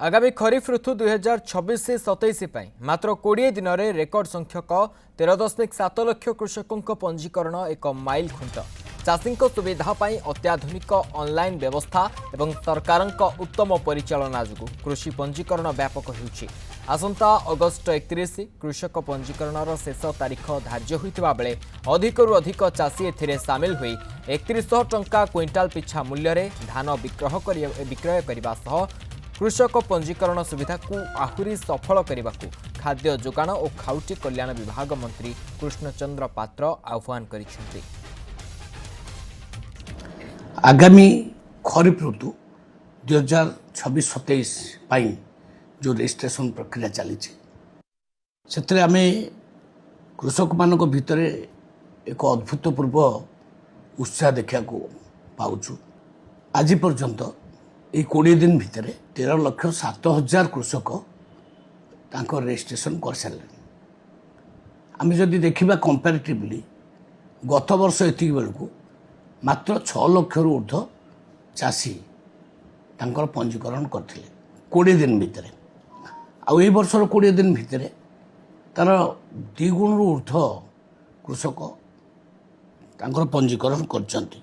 आगामी खरीफ ऋतु 2026-27 मात्र 20 दिन में रेकर्ड संख्यक 13.7 लाख कृषकों पंजीकरण एक माइल खुंट चाषी सुविधा अत्याधुनिक ऑनलाइन व्यवस्था एवं सरकार उत्तम परिचालना जो कृषि पंजीकरण व्यापक होउछि। आसंता अगस्ट 31 कृषक पंजीकरण शेष तारीख धार्य होता बेले अधिकरू अधिक चाषी एथिरे सामिल होई 3100 टंका क्विंटाल पिछा मूल्य धान विक्रय करने कृषक पंजीकरण सुविधा को आहुरी सफल करने को खाद्य जोगाण और खाउटी कल्याण विभाग मंत्री कृष्णचंद्र पात्र आह्वान करिसेंति। आगामी खरीफ ऋतु 2026-27 जो रजिस्ट्रेशन प्रक्रिया चली से आम कृषक मान भितर एक अभूतपूर्व उत्साह देखा पाऊँ। आज पर्यंत ये 20 दिन भितर 13,07,000 कृषक तांको रजिस्ट्रेशन कर सारे। आम जदि देखा कंपेरेटिवली गत वर्ष एति बेलू मात्र 6 लाख ऊर्ध्व चाषी तांकर पंजीकरण करते 20 दिन भितर। आई वर्षर 20 दिन भितर तार 2 गुण ऊर्ध्व कृषक तांकर पंजीकरण करछंती।